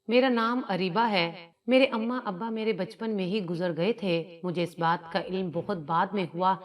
मेरा नाम अरीबा है। मेरे अम्मा अब्बा मेरे बचपन में ही गुजर गए थे। मुझे इस बात का इल्म बहुत बाद में हुआ।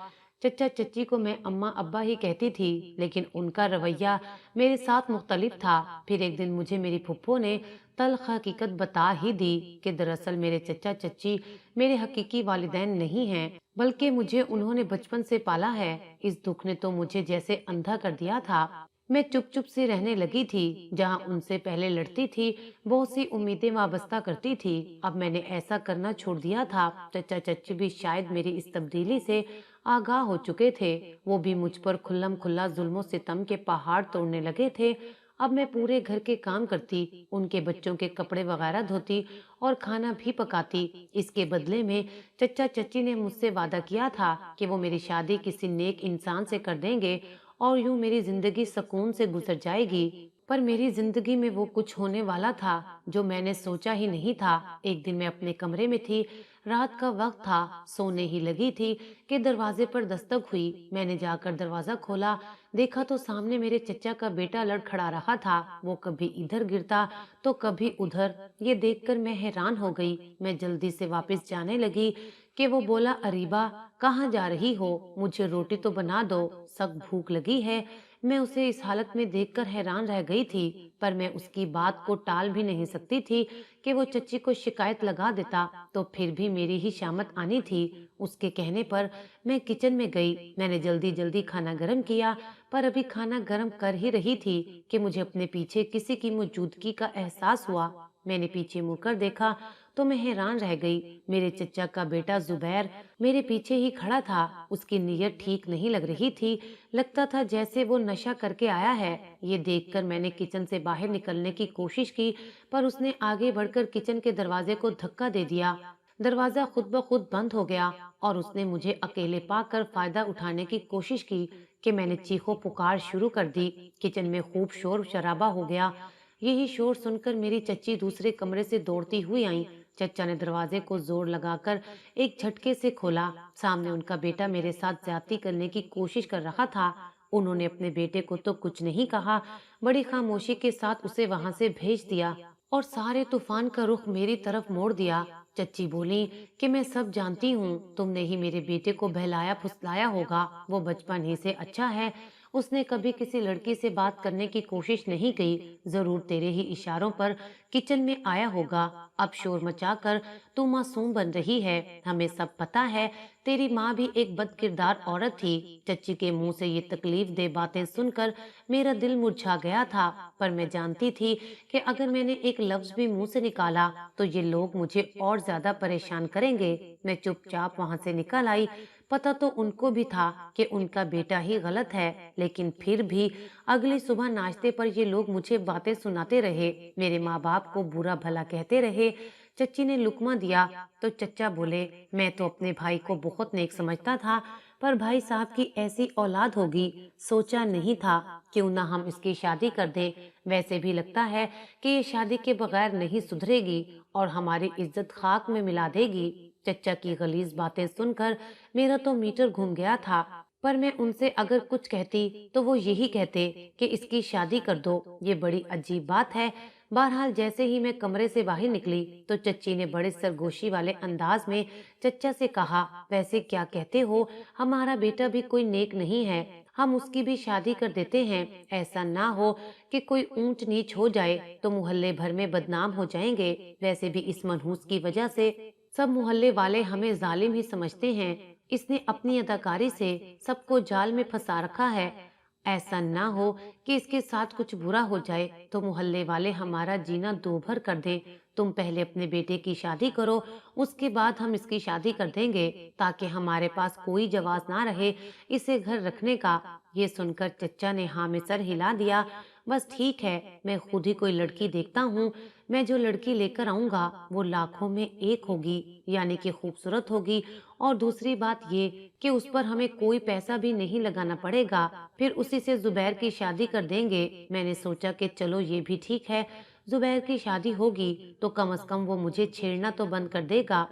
चचा चच्ची को मैं अम्मा अब्बा ही कहती थी, लेकिन उनका रवैया मेरे साथ मुख्तलिफ था। फिर एक दिन मुझे मेरी फुप्पो ने तल्ख हकीकत बता ही दी कि दरअसल मेरे चचा चच्ची मेरे हकीकी वालिदैन नहीं हैं, बल्कि मुझे उन्होंने बचपन से पाला है। इस दुख ने तो मुझे जैसे अंधा कर दिया था। मैं चुप चुप सी रहने लगी थी। जहाँ उनसे पहले लड़ती थी, बहुत सी उम्मीदें वाबस्ता करती थी, अब मैंने ऐसा करना छोड़ दिया था। चचा चच्ची भी शायद मेरी इस तब्दीली से आगाह हो चुके थे। वो भी मुझ पर खुल्लम खुल्ला जुल्मों सितम के पहाड़ तोड़ने लगे थे। अब मैं पूरे घर के काम करती, उनके बच्चों के कपड़े वगैरह धोती और खाना भी पकाती। इसके बदले में चचा चच्ची ने मुझसे वादा किया था कि वो मेरी शादी किसी नेक इंसान से कर देंगे और यूं मेरी जिंदगी सुकून से गुजर जाएगी। पर मेरी जिंदगी में वो कुछ होने वाला था जो मैंने सोचा ही नहीं था। एक दिन मैं अपने कमरे में थी, रात का वक्त था, सोने ही लगी थी कि दरवाजे पर दस्तक हुई। मैंने जाकर दरवाजा खोला, देखा तो सामने मेरे चचा का बेटा लड़खड़ा रहा था। वो कभी इधर गिरता तो कभी उधर। ये देखकर मैं हैरान हो गई। मैं जल्दी से वापस जाने लगी कि वो बोला, अरीबा कहाँ जा रही हो? मुझे रोटी तो बना दो, सख्त भूख लगी है। मैं उसे इस हालत में देखकर हैरान रह गई थी, पर मैं उसकी बात को टाल भी नहीं सकती थी कि वो चच्ची को शिकायत लगा देता तो फिर भी मेरी ही शामत आनी थी। उसके कहने पर मैं किचन में गई। मैंने जल्दी जल्दी खाना गर्म किया, पर अभी खाना गर्म कर ही रही थी कि मुझे अपने पीछे किसी की मौजूदगी का एहसास हुआ। मैंने पीछे मुड़कर देखा तो मैं हैरान रह गई। मेरे चचा का बेटा जुबैर मेरे पीछे ही खड़ा था। उसकी नीयत ठीक नहीं लग रही थी, लगता था जैसे वो नशा करके आया है। ये देखकर मैंने किचन से बाहर निकलने की कोशिश की, पर उसने आगे बढ़कर किचन के दरवाजे को धक्का दे दिया। दरवाजा खुद ब खुद बंद हो गया और उसने मुझे अकेले पाकर फायदा उठाने की कोशिश की कि मैंने चीखो पुकार शुरू कर दी। किचन में खूब शोर शराबा हो गया। यही शोर सुनकर मेरी चच्ची दूसरे कमरे से दौड़ती हुई आई। चचा ने दरवाजे को जोर लगाकर एक झटके से खोला। सामने उनका बेटा मेरे साथ ज्यादती करने की कोशिश कर रहा था। उन्होंने अपने बेटे को तो कुछ नहीं कहा, बड़ी खामोशी के साथ उसे वहां से भेज दिया और सारे तूफान का रुख मेरी तरफ मोड़ दिया। चच्ची बोली कि मैं सब जानती हूँ, तुमने ही मेरे बेटे को बहलाया फुसलाया होगा। वो बचपन ही से अच्छा है, उसने कभी किसी लड़की से बात करने की कोशिश नहीं की। जरूर तेरे ही इशारों पर किचन में आया होगा। अब शोर मचाकर तू मासूम बन रही है। हमें सब पता है, तेरी माँ भी एक बदकिरदार औरत थी। चच्ची के मुंह से ये तकलीफ दे बातें सुनकर मेरा दिल मुरझा गया था, पर मैं जानती थी कि अगर मैंने एक लफ्ज भी मुंह से निकाला तो ये लोग मुझे और ज्यादा परेशान करेंगे। मैं चुपचाप वहां से निकल आई। पता तो उनको भी था कि उनका बेटा ही गलत है, लेकिन फिर भी अगली सुबह नाश्ते पर ये लोग मुझे बातें सुनाते रहे, मेरे माँ बाप को बुरा भला कहते रहे। चच्ची ने लुकमा दिया तो चचा बोले, मैं तो अपने भाई को बहुत नेक समझता था, पर भाई साहब की ऐसी औलाद होगी सोचा नहीं था। क्यों ना हम इसकी शादी कर दें। वैसे भी लगता है कि ये शादी के बगैर नहीं सुधरेगी और हमारी इज्जत खाक में मिला देगी। चचा की गलीज बातें सुनकर मेरा तो मीटर घूम गया था, पर मैं उनसे अगर कुछ कहती तो वो यही कहते कि इसकी शादी कर दो। ये बड़ी अजीब बात है। बहरहाल जैसे ही मैं कमरे से बाहर निकली तो चच्ची ने बड़े सरगोशी वाले अंदाज में चचा से कहा, वैसे क्या कहते हो, हमारा बेटा भी कोई नेक नहीं है, हम उसकी भी शादी कर देते हैं। ऐसा ना हो कि कोई ऊंच नीच हो जाए तो मोहल्ले भर में बदनाम हो जाएंगे। वैसे भी इस मनहूस की वजह से सब मोहल्ले वाले हमें जालिम ही समझते हैं। इसने अपनी अदाकारी से सबको जाल में फंसा रखा है। ऐसा ना हो कि इसके साथ कुछ बुरा हो जाए तो मोहल्ले वाले हमारा जीना दूभर कर दें। तुम पहले अपने बेटे की शादी करो, उसके बाद हम इसकी शादी कर देंगे, ताकि हमारे पास कोई जवाब ना रहे इसे घर रखने का। ये सुनकर चचा ने हाँ में सर हिला दिया। बस ठीक है, मैं खुद ही कोई लड़की देखता हूँ। मैं जो लड़की लेकर आऊंगा वो लाखों में एक होगी, यानी कि खूबसूरत होगी। और दूसरी बात ये कि उस पर हमें कोई पैसा भी नहीं लगाना पड़ेगा। फिर उसी से जुबैर की शादी कर देंगे। मैंने सोचा कि चलो ये भी ठीक है, जुबैर की शादी होगी तो कम से कम वो मुझे छेड़ना तो बंद कर देगा।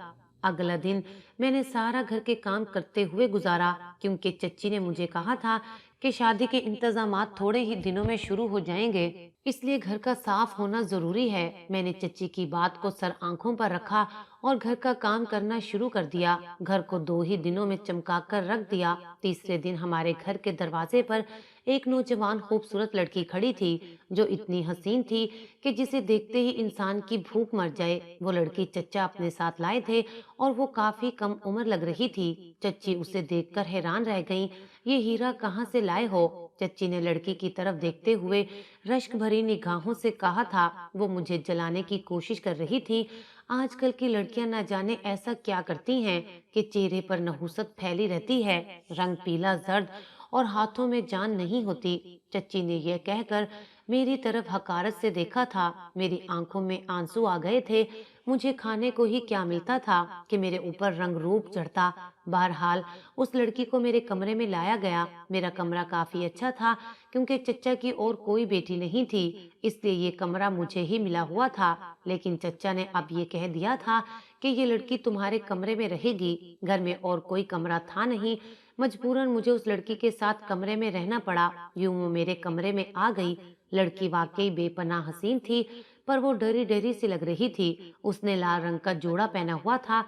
अगला दिन मैंने सारा घर के काम करते हुए गुजारा, क्योंकि चच्ची ने मुझे कहा था कि शादी के इंतजामात थोड़े ही दिनों में शुरू हो जाएंगे। اس لیے گھر کا صاف ہونا ضروری ہے۔ میں نے چچی کی بات کو سر آنکھوں پر رکھا اور گھر کا کام کرنا شروع کر دیا۔ گھر کو 2 ہی دنوں میں چمکا کر رکھ دیا۔ تیسرے دن ہمارے گھر کے دروازے پر ایک نوجوان خوبصورت لڑکی کھڑی تھی جو اتنی حسین تھی کہ جسے دیکھتے ہی انسان کی بھوک مر جائے۔ وہ لڑکی چچا اپنے ساتھ لائے تھے اور وہ کافی کم عمر لگ رہی تھی۔ چچی اسے دیکھ کر حیران رہ گئیں۔ یہ ہیرا کہاں سے لائے ہو؟ چچی نے لڑکی کی طرف دیکھتے ہوئے رشک بھری نگاہوں سے کہا تھا۔ وہ مجھے جلانے کی کوشش کر رہی تھی۔ آج کل کی لڑکیاں نہ جانے ایسا کیا کرتی ہیں کہ چہرے پر نحوست پھیلی رہتی ہے، رنگ پیلا زرد اور ہاتھوں میں جان نہیں ہوتی۔ چچی نے یہ کہہ کر میری طرف حقارت سے دیکھا تھا۔ میری آنکھوں میں آنسو آ گئے تھے۔ مجھے کھانے کو ہی کیا ملتا تھا کہ میرے اوپر رنگ روپ چڑھتا۔ بہرحال اس لڑکی کو میرے کمرے میں لایا گیا۔ میرا کمرہ کافی اچھا تھا کیونکہ چچا کی اور کوئی بیٹی نہیں تھی، اس لیے یہ کمرہ مجھے ہی ملا ہوا تھا۔ لیکن چچا نے اب یہ کہہ دیا تھا کہ یہ لڑکی تمہارے کمرے میں رہے گی۔ گھر میں اور کوئی کمرہ تھا نہیں، مجبوراً مجھے اس لڑکی کے ساتھ کمرے میں رہنا پڑا۔ یوں وہ میرے کمرے میں آ گئی۔ لڑکی واقعی بے پناہ حسین تھی، پر وہ ڈری ڈری سی لگ رہی تھی۔ اس نے لال رنگ کا جوڑا پہنا ہوا تھا۔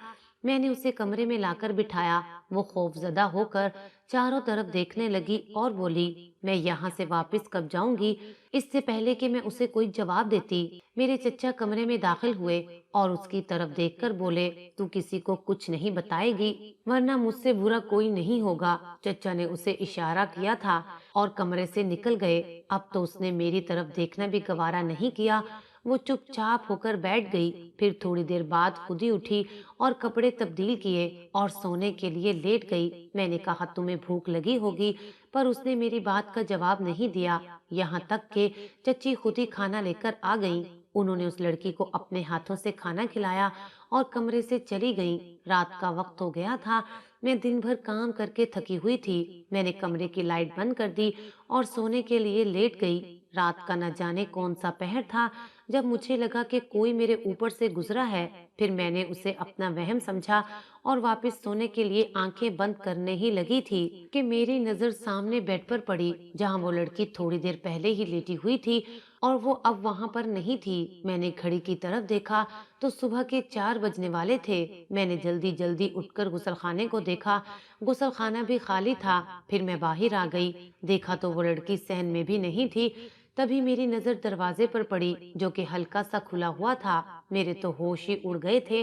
میں نے اسے کمرے میں لا کر بٹھایا۔ وہ خوف زدہ ہو کر چاروں طرف دیکھنے لگی اور بولی، میں یہاں سے واپس کب جاؤں گی؟ اس سے پہلے کہ میں اسے کوئی جواب دیتی، میرے چچا کمرے میں داخل ہوئے اور اس کی طرف دیکھ کر بولے، تو کسی کو کچھ نہیں بتائے گی ورنہ مجھ سے برا کوئی نہیں ہوگا۔ چچا نے اسے اشارہ کیا تھا اور کمرے سے نکل گئے۔ اب تو اس نے میری طرف دیکھنا بھی گوارا نہیں کیا۔ وہ چپ چاپ ہو کر بیٹھ گئی۔ پھر تھوڑی دیر بعد خود ہی اٹھی اور کپڑے تبدیل کیے اور سونے کے لیے لیٹ گئی۔ میں نے کہا تمہیں بھوک لگی ہوگی، پر اس نے میری بات کا جواب نہیں دیا، یہاں تک کہ چچی خود ہی کھانا لے کر آ گئیں۔ انہوں نے اس لڑکی کو اپنے ہاتھوں سے کھانا کھلایا اور کمرے سے چلی گئیں۔ رات کا وقت ہو گیا تھا۔ میں دن بھر کام کر کے تھکی ہوئی تھی۔ میں نے کمرے کی لائٹ بند کر دی اور سونے کے لیے لیٹ گئی۔ رات کا نہ جانے کون سا پہر تھا جب مجھے لگا کہ کوئی میرے اوپر سے گزرا ہے۔ پھر میں نے اسے اپنا وہم سمجھا اور واپس سونے کے لیے آنکھیں بند کرنے ہی لگی تھی کہ میری نظر سامنے بیڈ پر پڑی جہاں وہ لڑکی تھوڑی دیر پہلے ہی لیٹی ہوئی تھی اور وہ اب وہاں پر نہیں تھی۔ میں نے گھڑی کی طرف دیکھا تو صبح کے 4 بجنے والے تھے۔ میں نے جلدی جلدی اٹھ کر غسل خانے کو دیکھا، غسل خانہ بھی خالی تھا۔ پھر میں باہر آ گئی، دیکھا تو وہ لڑکی صحن میں بھی نہیں تھی۔ تبھی میری نظر دروازے پر پڑی جو کہ ہلکا سا کھلا ہوا تھا۔ میرے تو ہوش ہی اڑ گئے تھے۔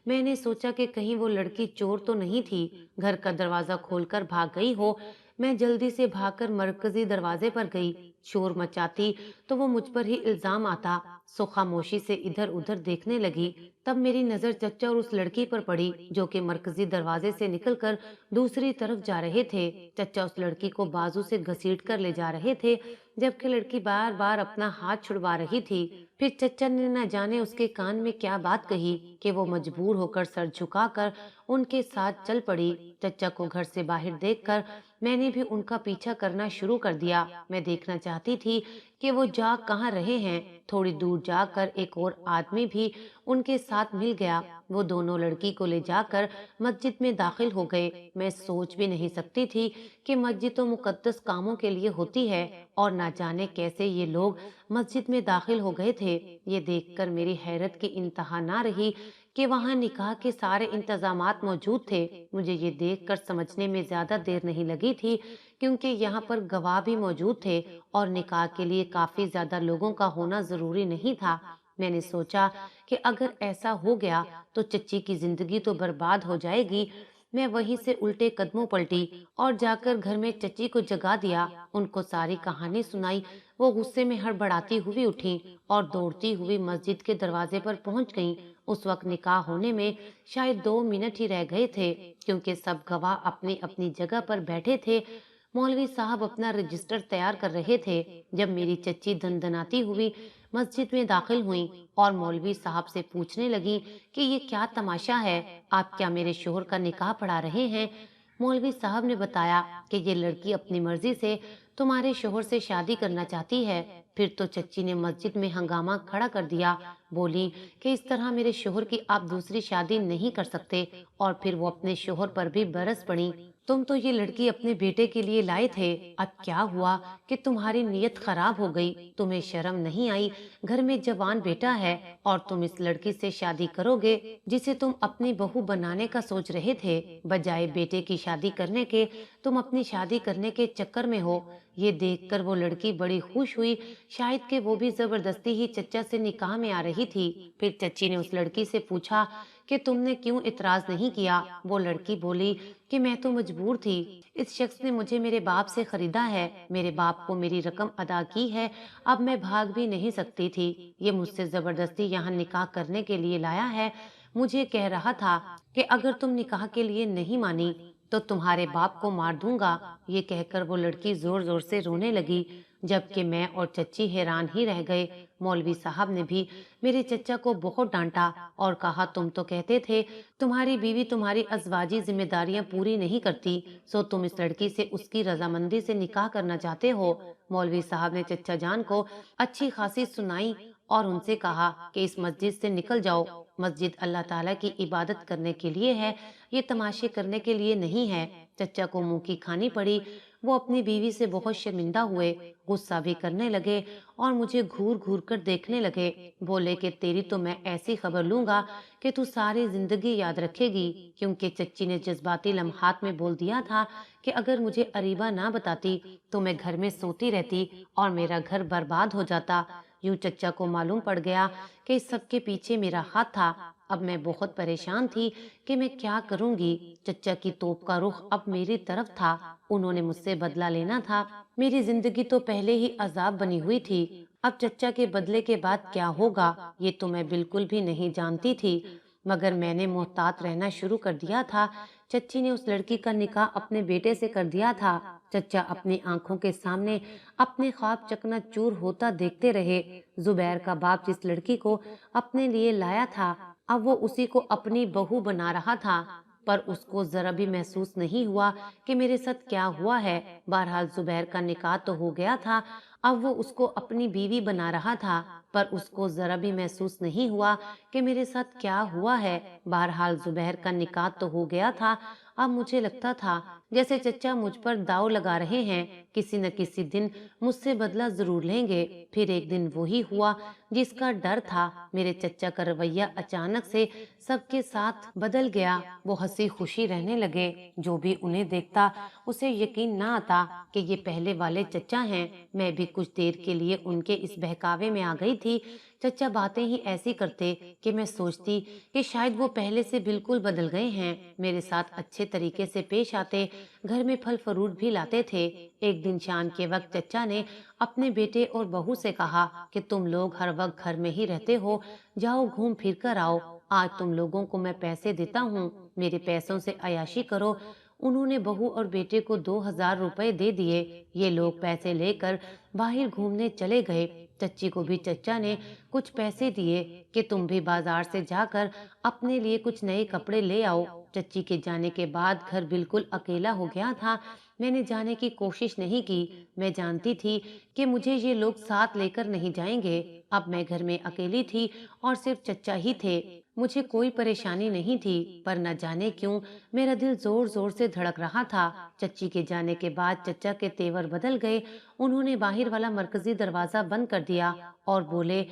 میں نے سوچا کہ کہیں وہ لڑکی چور تو نہیں تھی، گھر کا دروازہ کھول کر بھاگ گئی ہو۔ میں جلدی سے بھاگ کر مرکزی دروازے پر گئی۔ شور مچاتی تو وہ مجھ پر ہی الزام آتا، سو خاموشی سے ادھر ادھر دیکھنے لگی۔ تب میری نظر چچا اور اس لڑکی پر پڑی جو کہ مرکزی دروازے سے نکل کر دوسری طرف جا رہے تھے۔ چچا اس لڑکی کو بازو سے گھسیٹ کر لے جا رہے تھے جبکہ لڑکی بار بار اپنا ہاتھ چھڑوا رہی تھی۔ پھر چچا نے نہ جانے اس کے کان میں کیا بات کہی کہ وہ مجبور ہو کر سر جھکا کر ان کے ساتھ چل پڑی۔ چچا کو گھر سے باہر دیکھ کر میں نے بھی ان کا پیچھا کرنا شروع کر دیا۔ میں دیکھنا چاہتی تھی کہ وہ جا کہاں رہے ہیں۔ تھوڑی دور جا کر ایک اور آدمی بھی ان کے ساتھ مل گیا۔ وہ دونوں لڑکی کو لے جا کر مسجد میں داخل ہو گئے۔ میں سوچ بھی نہیں سکتی تھی کہ مسجد تو مقدس کاموں کے لیے ہوتی ہے اور نہ جانے کیسے یہ لوگ مسجد میں داخل ہو گئے تھے۔ یہ دیکھ کر میری حیرت کی انتہا نہ رہی کہ وہاں نکاح کے سارے انتظامات موجود تھے۔ مجھے یہ دیکھ کر سمجھنے میں زیادہ دیر نہیں لگی تھی کیونکہ یہاں پر گواہ بھی موجود تھے اور نکاح کے لیے کافی زیادہ لوگوں کا ہونا ضروری نہیں تھا۔ میں نے سوچا کہ اگر ایسا ہو گیا تو چچی کی زندگی تو برباد ہو جائے گی۔ میں وہیں سے الٹے قدموں پلٹی اور جا کر گھر میں چچی کو جگا دیا، ان کو ساری کہانی سنائی۔ وہ غصے میں ہڑبڑاتی ہوئی اٹھی اور دوڑتی ہوئی مسجد کے دروازے پر پہنچ گئیں۔ اس وقت نکاح ہونے میں شاید 2 منٹ ہی رہ گئے تھے کیونکہ سب گواہ اپنی اپنی جگہ پر بیٹھے تھے۔ مولوی صاحب اپنا رجسٹر تیار کر رہے تھے جب میری چچی دندناتی ہوئی مسجد میں داخل ہوئیں اور مولوی صاحب سے پوچھنے لگیں کہ یہ کیا تماشا ہے، آپ کیا میرے شوہر کا نکاح پڑھا رہے ہیں؟ مولوی صاحب نے بتایا کہ یہ لڑکی اپنی مرضی سے تمہارے شوہر سے شادی کرنا چاہتی ہے۔ پھر تو چچی نے مسجد میں ہنگامہ کھڑا کر دیا، بولی کہ اس طرح میرے شوہر کی آپ دوسری شادی نہیں کر سکتے، اور پھر وہ اپنے شوہر پر بھی برس پڑی۔ तुम तो ये लड़की अपने बेटे के लिए लाए थे, अब क्या हुआ कि तुम्हारी नीयत खराब हो गई? तुम्हें शर्म नहीं आई? घर में जवान बेटा है और तुम इस लड़की से शादी करोगे जिसे तुम अपनी बहू बनाने का सोच रहे थे, बजाय बेटे की शादी करने के। तुम अपनी शादी करने के चक्कर में हो। ये देखकर वो लड़की बड़ी खुश हुई, शायद कि वो भी जबरदस्ती ही चचा से निकाह में आ रही थी। फिर चची ने उस लड़की से पूछा कि तुमने क्यों इतराज नहीं किया? वो लड़की बोली कि मैं तो मजबूर थी। इस शख्स ने मुझे मेरे बाप से खरीदा है, मेरे बाप को मेरी रकम अदा की है, अब मैं भाग भी नहीं सकती थी। ये मुझसे जबरदस्ती यहाँ निकाह करने के लिए लाया है। मुझे कह रहा था कि अगर तुम निकाह के लिए नहीं मानी तो तुम्हारे बाप को मार दूंगा। ये कहकर वो लड़की जोर जोर से रोने लगी, जबकि मैं और चच्ची हैरान ही रह गए। मौलवी साहब ने भी मेरे चचा को बहुत डांटा और कहा, तुम तो कहते थे तुम्हारी बीवी तुम्हारी अजवाजी जिम्मेदारियां पूरी नहीं करती, सो तुम इस लड़की से उसकी रजामंदी से निकाह करना चाहते हो। मौलवी साहब ने चचा जान को अच्छी खासी सुनाई और उनसे कहा कि इस मस्जिद से निकल जाओ। मस्जिद अल्लाह ताला की इबादत करने के लिए है, ये तमाशे करने के लिए नहीं है। चचा को मुंह की खानी पड़ी। वो अपनी बीवी से बहुत शर्मिंदा हुए, गुस्सा भी करने लगे और मुझे घूर घूर कर देखने लगे। बोले कि तेरी तो मैं ऐसी खबर लूंगा कि तू सारी जिंदगी याद रखेगी, क्योंकि चच्ची ने जज्बाती लम्हात में बोल दिया था कि अगर मुझे अरीबा ना बताती तो मैं घर में सोती रहती और मेरा घर बर्बाद हो जाता। यूं चचा को मालूम पड़ गया कि इस सब के पीछे मेरा हाथ था। अब मैं बहुत परेशान थी कि मैं क्या करूंगी। चचा की तोप का रुख अब मेरी तरफ था। उन्होंने मुझसे बदला लेना था। मेरी जिंदगी तो पहले ही अजाब बनी हुई थी, अब चचा के बदले के बाद क्या होगा ये तो मैं बिल्कुल भी नहीं जानती थी। मगर मैंने मोहतात रहना शुरू कर दिया था। चच्ची ने उस लड़की का निकाह अपने बेटे से कर दिया था। चचा अपनी आंखों के सामने अपने ख्वाब चकनाचूर होता देखते रहे। जुबैर का बाप जिस लड़की को अपने लिए लाया था, अब वो उसी को अपनी बहू बना रहा था, पर उसको जरा भी महसूस नहीं हुआ कि मेरे साथ क्या हुआ है। बहरहाल जुबैर का निकाह तो हो गया था, अब वो उसको अपनी बीवी बना रहा था, पर उसको जरा भी महसूस नहीं हुआ कि मेरे साथ क्या हुआ है। बहरहाल जुबैर का निकाह तो हो गया था। अब मुझे लगता था जैसे चचा मुझ पर दाव लगा रहे हैं, किसी न किसी दिन मुझसे बदला जरूर लेंगे। फिर एक दिन वही हुआ जिसका डर था। मेरे चचा का रवैया अचानक से सबके साथ बदल गया। वो हंसी खुशी रहने लगे। जो भी उन्हें देखता उसे यकीन ना आता कि ये पहले वाले चचा हैं। मैं भी कुछ देर के लिए उनके इस बहकावे में आ गई थी। चचा बातें ही ऐसी करते कि मैं सोचती कि शायद वो पहले से बिल्कुल बदल गए हैं। मेरे साथ अच्छे तरीके से पेश आते, घर में फल फ्रूट भी लाते थे। एक दिन शाम के वक्त चचा ने अपने बेटे और बहू से कहा कि तुम लोग हर वक्त घर में ही रहते हो, जाओ घूम फिर कर आओ। आज तुम लोगों को मैं पैसे देता हूँ, मेरे पैसों से अयाशी करो। उन्होंने बहू और बेटे को 2000 रुपए दे दिए। ये लोग पैसे लेकर बाहर घूमने चले गए। चच्ची को भी चचा ने कुछ पैसे दिए कि तुम भी बाजार से जाकर अपने लिए कुछ नए कपड़े ले आओ। चच्ची के जाने के बाद घर बिल्कुल अकेला हो गया था। मैंने जाने की कोशिश नहीं की। मैं जानती थी कि मुझे ये लोग साथ लेकर नहीं जाएंगे। अब मैं घर में अकेली थी और सिर्फ चचा ही थे। मुझे कोई परेशानी नहीं थी, पर न जाने क्यों मेरा दिल जोर जोर से धड़क रहा था। चच्ची के जाने के बाद चचा के तेवर बदल गए। उन्होंने बाहर वाला मरकजी दरवाजा बंद कर दिया और बोले,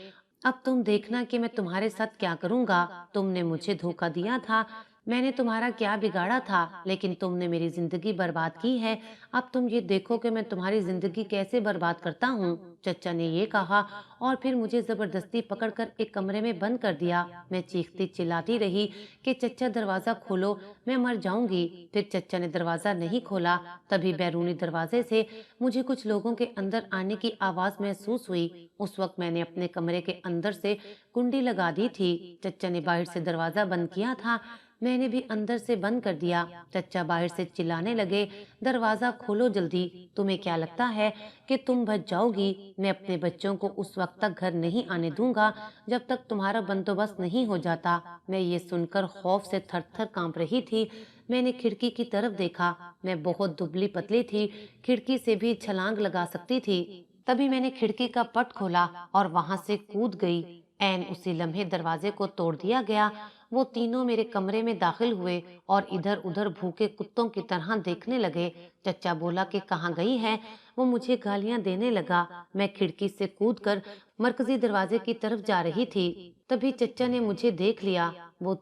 अब तुम देखना कि मैं तुम्हारे साथ क्या करूंगा। तुमने मुझे धोखा दिया था, मैंने तुम्हारा क्या बिगाड़ा था, लेकिन तुमने मेरी जिंदगी बर्बाद की है। अब तुम ये देखो कि मैं तुम्हारी जिंदगी कैसे बर्बाद करता हूँ। चचा ने ये कहा और फिर मुझे जबरदस्ती पकड़कर एक कमरे में बंद कर दिया। मैं चीखती चिल्लाती रही कि चचा दरवाजा खोलो, मैं मर जाऊंगी। फिर चचा ने दरवाजा नहीं खोला। तभी बैरूनी दरवाजे से मुझे कुछ लोगों के अंदर आने की आवाज महसूस हुई। उस वक्त मैंने अपने कमरे के अंदर से कुंडी लगा दी थी। चचा ने बाहर से दरवाजा बंद किया था, मैंने भी अंदर से बंद कर दिया। चचा बाहर से चिल्लाने लगे, दरवाजा खोलो जल्दी, तुम्हें क्या लगता है कि तुम बच जाओगी? मैं अपने बच्चों को उस वक्त तक घर नहीं आने दूंगा जब तक तुम्हारा बंदोबस्त नहीं हो जाता। मैं ये सुनकर खौफ से थर थर कांप रही थी। मैंने खिड़की की तरफ देखा। मैं बहुत दुबली पतली थी, खिड़की से भी छलांग लगा सकती थी। तभी मैंने खिड़की का पट खोला और वहां से कूद गई। ऐन उसी लम्हे दरवाजे को तोड़ दिया गया وہ تینوں میرے کمرے میں داخل ہوئے اور ادھر ادھر بھوکے کتوں کی طرح دیکھنے لگے۔ چچا بولا کہ کہاں گئی ہے؟ وہ مجھے گالیاں دینے لگا۔ میں کھڑکی سے کود کر مرکزی دروازے کی طرف جا رہی تھی، تبھی چچا نے مجھے دیکھ لیا۔ وہ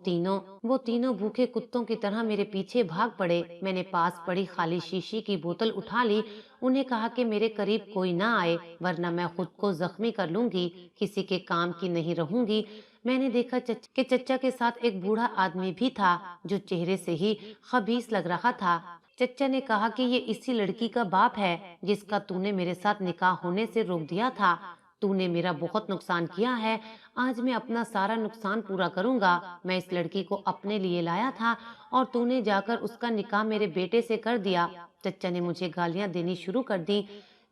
تینوں بھوکے کتوں کی طرح میرے پیچھے بھاگ پڑے۔ میں نے پاس پڑی خالی شیشے کی بوتل اٹھا لی، انہیں کہا کہ میرے قریب کوئی نہ آئے ورنہ میں خود کو زخمی کر لوں گی، کسی کے کام کی نہیں رہوں گی۔ میں نے دیکھا کہ چچا کے ساتھ ایک بوڑھا آدمی بھی تھا جو چہرے سے ہی خبیث لگ رہا تھا۔ چچا نے کہا کہ یہ اسی لڑکی کا باپ ہے جس کا تو نے میرے ساتھ نکاح ہونے سے روک دیا تھا۔ تو نے میرا بہت نقصان کیا ہے، آج میں اپنا سارا نقصان پورا کروں گا۔ میں اس لڑکی کو اپنے لیے لایا تھا اور تو نے جا کر اس کا نکاح میرے بیٹے سے کر دیا۔ چچا نے مجھے گالیاں دینی شروع کر دی۔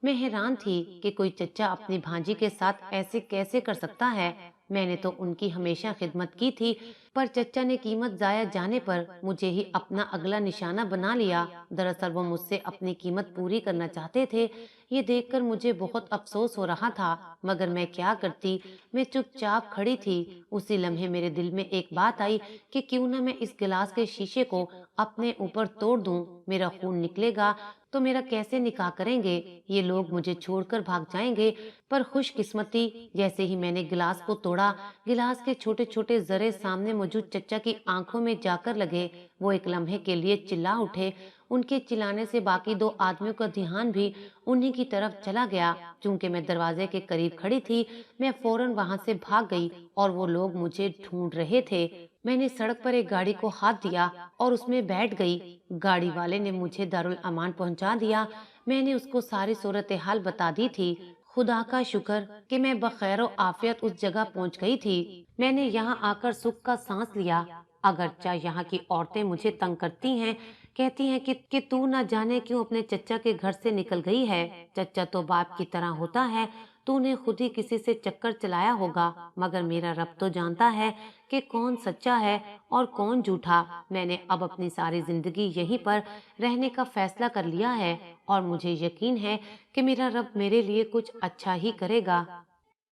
میں حیران تھی کہ کوئی چچا اپنی بھانجی کے ساتھ ایسے کیسے کر سکتا ہے۔ میں نے تو ان کی ہمیشہ خدمت کی تھی، پر چچا نے قیمت ضائع جانے پر مجھے ہی اپنا اگلا نشانہ بنا لیا۔ دراصل وہ مجھ سے اپنی قیمت پوری کرنا چاہتے تھے۔ یہ دیکھ کر مجھے بہت افسوس ہو رہا تھا، مگر میں کیا کرتی؟ میں چپ چاپ کھڑی تھی۔ اسی لمحے میرے دل میں ایک بات آئی کہ کیوں نہ میں اس گلاس کے شیشے کو اپنے اوپر توڑ دوں، میرا خون نکلے گا تو میرا کیسے نکاح کریں گے؟ یہ لوگ مجھے چھوڑ کر بھاگ جائیں گے۔ پر خوش قسمتی، جیسے ہی میں نے گلاس کو توڑا، گلاس کے چھوٹے چھوٹے ذرے سامنے موجود چچا کی آنکھوں میں جا کر لگے۔ وہ ایک لمحے کے لیے چلا اٹھے۔ ان کے چلانے سے باقی دو آدمیوں کا دھیان بھی انہی کی طرف چلا گیا۔ چونکہ میں دروازے کے قریب کھڑی تھی، میں فوراً وہاں سے بھاگ گئی اور وہ لوگ مجھے ڈھونڈ رہے تھے۔ میں نے سڑک پر ایک گاڑی کو ہاتھ دیا اور اس میں بیٹھ گئی۔ گاڑی والے نے مجھے دارالامان پہنچا دیا۔ میں نے اس کو ساری صورتحال بتا دی تھی۔ خدا کا شکر کہ میں بخیر و عافیت اس جگہ پہنچ گئی تھی۔ میں نے یہاں آ کر سکھ کا سانس لیا، اگرچہ یہاں کی عورتیں مجھے تنگ کرتی ہیں، کہتی ہیں کہ تو نہ جانے کیوں اپنے چچا کے گھر سے نکل گئی ہے۔ چچا تو باپ کی طرح ہوتا ہے، تو نے خود ہی کسی سے چکر چلایا ہوگا، مگر میرا رب تو جانتا ہے کہ کون سچا ہے اور کون جھوٹا۔ میں نے اب اپنی ساری زندگی یہیں پر رہنے کا فیصلہ کر لیا ہے اور مجھے یقین ہے کہ میرا رب میرے لیے کچھ اچھا ہی کرے گا۔